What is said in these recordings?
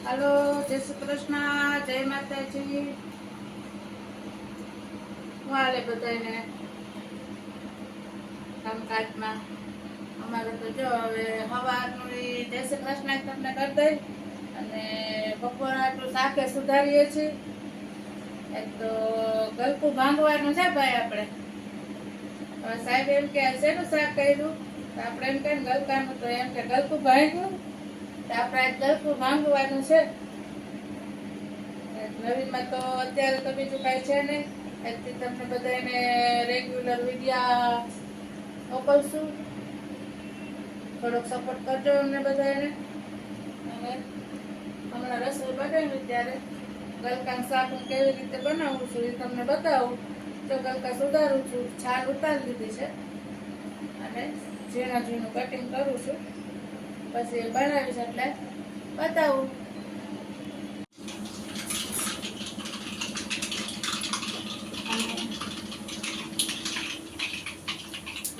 હાલો, જય શ્રી કૃષ્ણ, જય માતાજી. હું હાલે બધાને કામકાજમાં? અમારે તો જો હવે સવારનું જય શ્રી કૃષ્ણ તમને કરી દઈ અને બપોર આટલું શાકે સુધારીએ છીએ. એક તો ગલકું ભાંગવાનું છે ભાઈ આપણે. હવે સાહેબ એમ કે શેનું શાક કર્યું તો આપણે એમ કે ગલકાનું, તો એમ કે ગલકું ભાંગ્યું તો આપણે ગલકું ભાંગવાનું છે. નવીનમાં તો અત્યારે તો બીજું કાંઈ છે નહીં. એથી તમને બધાને રેગ્યુલર વિડીયા મોકલશું. થોડોક સપોર્ટ કરજો અમને બધાને. અને હમણાં રસોઈ બનાવી ત્યારે ગલકાનું શાક હું કેવી રીતે બનાવું છું એ તમને બતાવું. તો ગલકા સુધારું છું, છાલ ઉતારી દીધી છે અને ઝીણા ઝીણું કટિંગ કરું છું. પછી બનાવીશ એટલે બતાવું.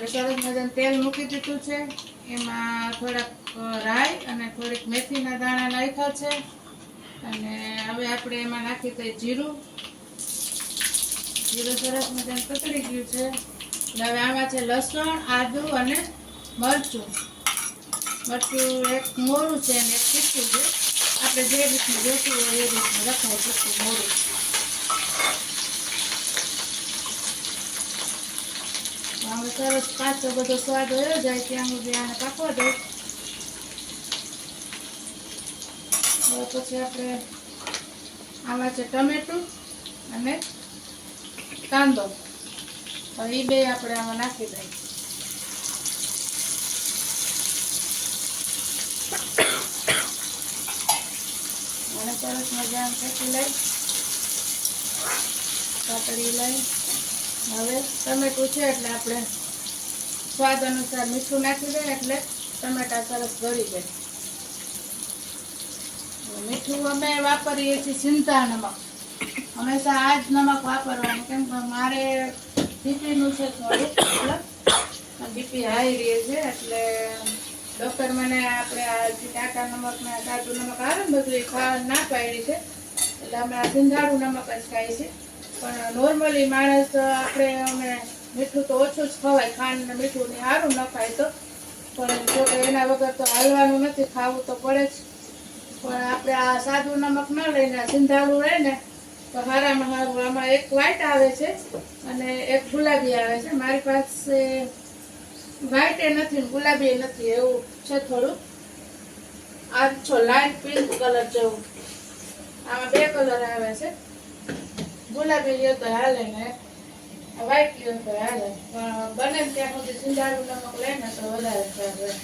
સરસ મજાનું તેલ મૂકી દીધું છે. એમાં થોડાક રાઈ અને થોડીક મેથીના દાણા નાખ્યા છે. અને હવે આપણે એમાં નાખી દઈએ જીરું. જીરું સરસ મજાનું તતડી ગયું છે. હવે આમાં છે લસણ, આદુ અને મરચું. મરચું એક મોરું છે અને એક તીખું છે. આપણે જે રીતનું જોતું હોય એ રીતનું રખાય. તીખું મોરું હવે સરસ કાચો બધો સ્વાદ વયો જાય ત્યાં સુધી આને પાકવા દો. હવે પછી આપણે આમાં છે ટમેટું અને કાંદો. હવે એ બે આપણે આમાં નાખી દઈએ. અને સરસ મજાનું શેકી લઈ પાતળી લઈ. હવે ટમેટું છે એટલે આપણે સ્વાદ અનુસાર મીઠું નાખી દઈએ એટલે ટમેટા સરસ ગળી જાય. મીઠું અમે વાપરીએ છીએ સિંધા નમક. હંમેશા આ જ નમક વાપરવાનું, કેમ કે મારે બીપીનું છે થોડુંક, એટલે બીપી હાઈ રહે છે. એટલે ડૉક્ટર મને આપણે આ ટાટા નમક ને સાદું નમક આવે ને બધું એ ખાવા ના પાડી છે. એટલે અમે આ સિંધાળું નમક જ ખાઈએ છીએ. પણ નોર્મલી માણસ આપણે અમે મીઠું તો ઓછું જ ખવાય, ખાંડ ને મીઠું ને સારું ન ખાય તો. પણ જો કે એના વગર તો હાલવાનું નથી, ખાવું તો પડે જ. પણ આપણે આ સાદું નમક ન લઈને સિંધાળું રહે ને તો સારામાં સારું. આમાં એક વ્હાઈટ આવે છે અને એક ગુલાબી આવે છે. મારી પાસે વ્હાઈટ એ નથી ને ગુલાબી એ નથી, એવું છે થોડું આછો લાઈટ પિંક કલર જેવું. આમાં બે કલર આવે છે. ગુલાબી લ્યો તો હાલે ને વ્હાઈટ લ્યો તો હાલે. પણ બને ત્યાં સુધી સિંધાળું નમક લે ને તો વધારે સારું રહે.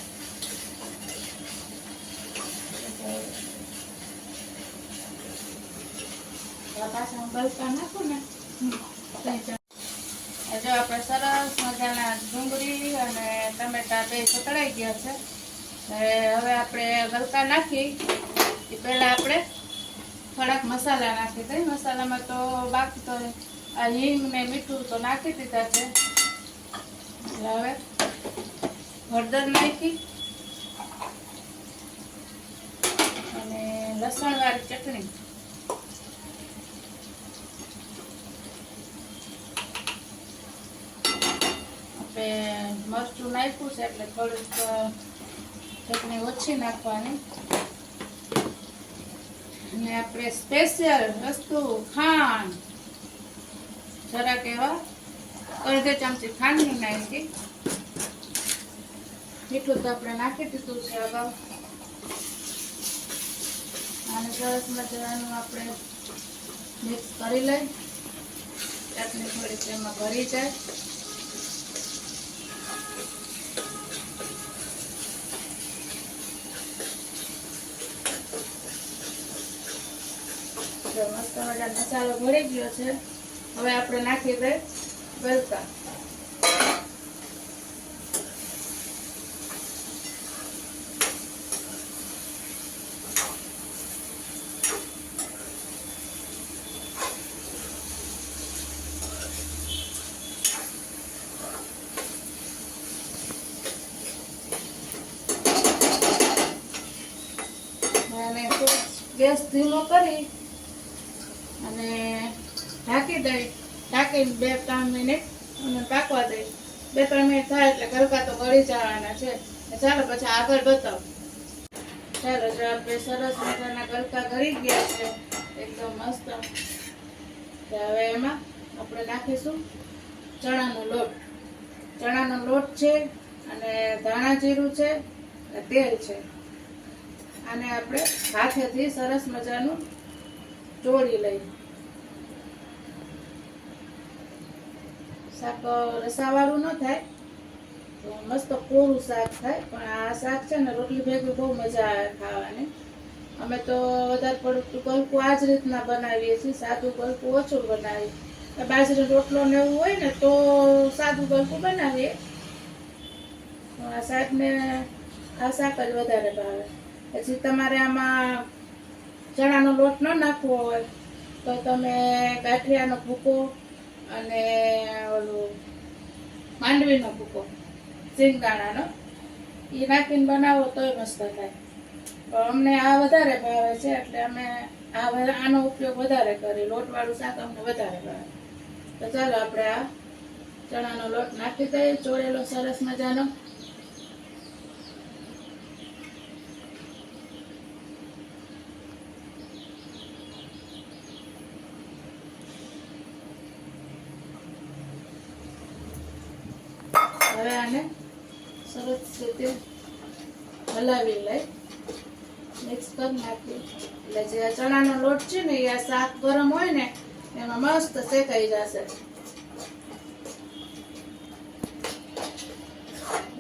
પાછા હું ગલકા નાખું ને જો આપણે સરસ મજાના ડુંગળી અને ટમેટા બે સતળાઈ ગયા છે. હવે આપણે ગલકા નાખી એ પહેલાં આપણે થોડાક મસાલા નાખી દઈએ. મસાલામાં તો બાકી તો આ હિંગ ને મીઠું તો નાખી દીધા છે. એટલે હવે હળદર નાખી અને લસણવાળી ચટણી. મરચું નાખ્યું છે એટલે થોડીક ચટણી ઓછી નાખવાની. અને આપણે સ્પેશિયલ વસ્તુ ખાંડ, જરાક એવા અડધી ચમચી ખાંડની નાખી. મીઠું તો આપણે નાખી દીધું છે અગાઉ. અને સરસ મજાનું આપણે મિક્સ કરી લઈ. ચટણી થોડીક એમાં ભરી જાય. મસ્ત મજાનો મસાલો ભરી ગયો છે. હવે આપણે નાખી દઈએ ગલકા. ગેસ ધીમો કરી અને ઢાંકી દઈ. ઢાંકીને 2-3 મિનિટ અને પાકવા દઈ. 2-3 મિનિટ થાય એટલે ગલકા તો ગળી જવાના છે. ચાલો પછી આગળ બતાવો. ચાલો જો આપણે સરસ મજાના ગલકા ગળી ગયા છે એકદમ મસ્ત. હવે એમાં આપણે નાખીશું ચણાનો લોટ. ચણાનો લોટ છે અને ધાણા જીરું છે અને તેલ છે. આને આપણે હાથેથી સરસ મજાનું ચોળી લઈ. શાક રસાવાળું ન થાય તો મસ્ત કોરું શાક થાય, પણ આ શાક છે ને રોટલી ભેગું બહુ મજા આવે ખાવાની. અમે તો વધારે પડતું ગલકું આ જ રીતના બનાવીએ છીએ. સાદું ગલકું ઓછું બનાવીએ. બાજરી રોટલો ને એવું હોય ને તો સાદું ગલકું બનાવીએ. આ શાકને આ શાક જ વધારે ભાવે. પછી તમારે આમાં ચણાનો લોટ ન નાખવો હોય તો તમે ગાંઠિયાનો ભૂકો અને ઓલું માંડવીનો ભૂકો સિંગદાણાનો એ નાખીને બનાવો તોય મસ્ત થાય. પણ અમને આ વધારે ભાવે છે એટલે અમે આનો ઉપયોગ વધારે કરીએ. લોટવાળું શાક અમને વધારે ભાવે. તો ચાલો આપણે આ ચણાનો લોટ નાખી દઈએ ચોળેલો સરસ મજાનો. હવે આને સરસ રીતે હલાવી લઈ મિક્સ કરી નાખી એટલે જે ચણાનો લોટ છે ને એ આ શાક ગરમ હોય ને એમાં મસ્ત શેકાઈ જશે.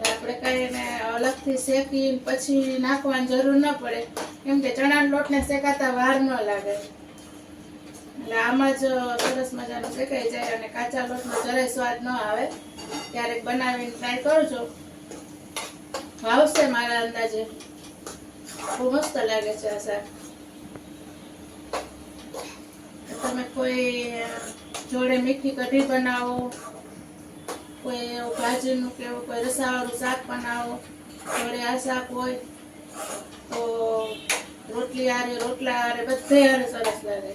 આપણે કઈ એને અલગથી શેકી પછી નાખવાની જરૂર ન પડે, કેમ કે ચણાના લોટને શેકાતા વાર ન લાગે. એટલે આમાં જ સરસ મજાનું શેકાઈ જાય અને કાચા લોટનો જરાય સ્વાદ ન આવે. ક્યારેક બનાવીને ટ્રાય કરજો, ભાવશે મારા અંદાજે. બહુ મસ્ત લાગે છે આ શાક. તમે કોઈ જોડે મીઠી કઢી બનાવો, કોઈ એવું ભાજીનું કે એવું કોઈ રસાવાળું શાક બનાવો, જોડે આ શાક હોય તો રોટલી હારે રોટલા હારે બધે હારે સરસ લાગે.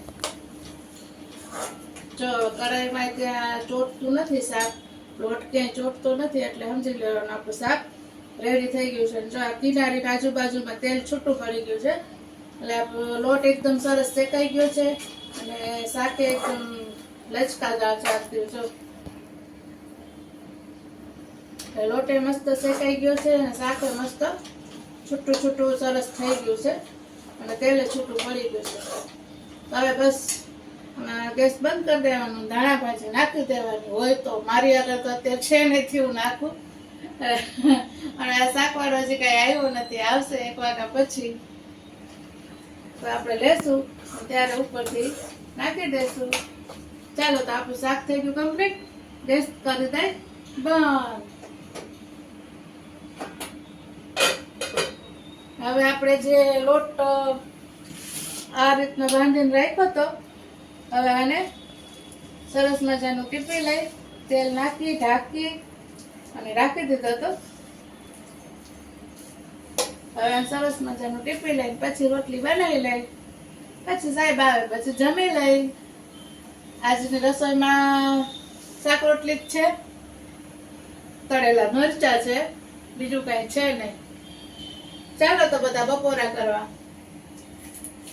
જો કઢાઈમાં ત્યાં ચોટતું નથી શાક, લોટ ક્યાંય ચોટતો નથી એટલે સમજી લેવાનું આપણું શાક રેડી થઈ ગયું છે. જો આ કિનારી આજુબાજુમાં તેલ છૂટું પડી ગયું છે એટલે આપણો લોટ એકદમ સરસ શેકાઈ ગયો છે અને શાકે એકદમ લચકાદાર શાક થયું. જો લોટે મસ્ત શેકાઈ ગયો છે અને શાકે મસ્ત છૂટું છૂટું સરસ થઈ ગયું છે અને તેલે છૂટું પડી ગયું છે. હવે બસ ગેસ બંધ કરી દેવાનું, ધાણા ભાજી નાખી દેવાની હોય તો. મારી આગળ તો અત્યારે છે નથી હું નાખું અને આ શાકવાળો હજી કઈ આવ્યો નથી, આવશે 1 વાગ્યા પછી તો આપણે લેશું ત્યારે ઉપરથી નાખી દેશું. ચાલો તો આપણું શાક થઈ ગયું કમ્પ્લીટ. ગેસ કરી દઈ બંધ. હવે આપણે જે લોટ આ રીતના બાંધીને રાખ્યો હતો, હવે આને સરસ મજાનું ટીપી લઈ તેલ નાખી ઢાંકી અને રાખી દીધો હતો. હવે સરસ મજાનું ટીપી લઈ પછી રોટલી બનાવી લઈ, પછી સાહેબ આવે પછી જમી લઈ. આજની રસોઈમાં શાક રોટલી જ છે, તળેલા મરચા છે, બીજું કઈ છે નહીં. ચાલો તો બધા બપોરા કરવા.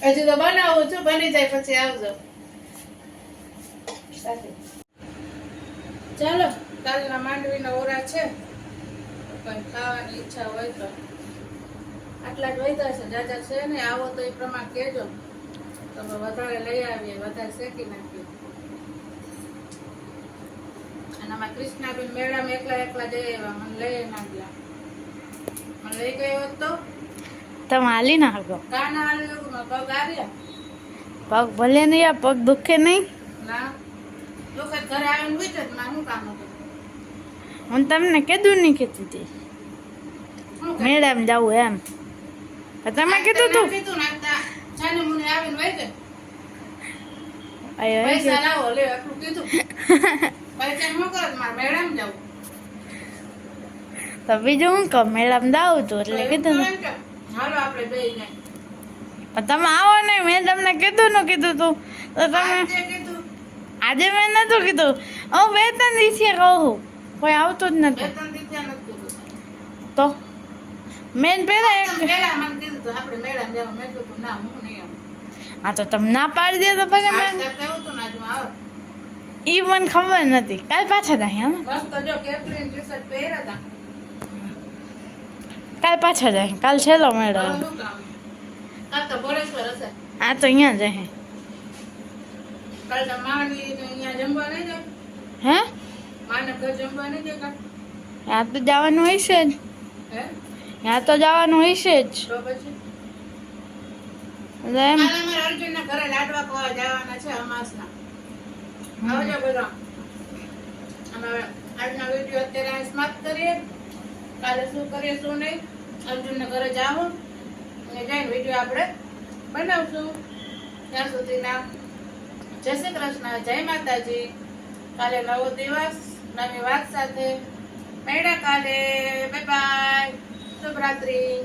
હજી તો બનાવું છું, બની જાય પછી આવજો. ચાલો કાલના માંડવીના ઓરા છે, કઈ ખાવાની ઈચ્છા હોય તો આટલા જ વધ્યા છે, જાજા છે ને. આવો તો એ પ્રમાણે કહેજો, તમે વધારે લઈ આવીએ, વધારે શેકી નાખીએ. અને આમાં કૃષ્ણાબેન મેળામાં એકલા જઈ આવ્યા, મને લઈ ના ગયા. મને લઈ ગયો હોત તો તમે હાલી ના હકો. કાના હાલ્યો, પગ આવ્યા. પગ ભલે નહીં, આ પગ દુખે નહીં. ના લોકો ઘરે આવીને પૂછે મારે શું કામ હતું. હું તમને કીધું નહીં કીધું હતી મેડમ જાવું એમ. તમે કીધું તું કીધું નાખતા છાની મુની આવીને વઈ ગઈ. અయ్యో પૈસા લાવો લે આટલું કીધું. પૈસા શું કરો મારે મેડમ જાવું. તો બીજું હું કહું મેડમ જાવું છું એટલે કીધું. હાલો આપણે બે જાય. પણ તમે આવો ને, મેં તમને કીધું નું કીધું તું તો તમે આજે કીધું આજે મેં નતું કીધું. હું 2-3 દિવસે કહું છું, કોઈ આવતું જ બે નથી. 3 દિવસે નથી કીધું તો મેં પેલા એક મેળા મને કીધું હતું આપણે મેળામાં જવાનું. મેં કીધું ના હું નહીં આવું. હા તો તમે ના પાડી દે તો પછી આજ મેં કરતા એવું હતું ને આજે હું આવું. ઈ મને ખબર નથી. કાલ પાછા જાય હા, મસ્ત જો કેપ્ટન ટી-શર્ટ પહેર્યા હતા. કાલ પાછા જાય. કાલ છેલ્લો મેળો. હવે શું કામ? કાલ તો ભોળેશ્વર હશે. આ તો અહીંયા જાય. કાલ તો માની ને અહીંયા જમવા નહીં જાય. હે માને ઘર જમવા નહીં જાય કાલ. ત્યાં તો જવાનું હશે જ. હે ત્યાં તો જવાનું હશે જ. તો પછી એટલે એમ કાલે અમારે અર્જુનના ઘરે લાડવા ખાવા જવાના છે અમાસના. આવજો બધા. અમે હવે આજનો વિડીયો અત્યારે અહીં સમાપ્ત કરીએ. કાલે શું કરીએ શું નહીં અર્જુનના ઘરે જાઓ અને જઈને વિડીયો આપણે બનાવશું. ત્યાં સુધીના જય શ્રી કૃષ્ણ, જય માતાજી. કાલે નવો દિવસ નવી વાત સાથે મળ્યા કાલે. Bye bye, શુભરાત્રી.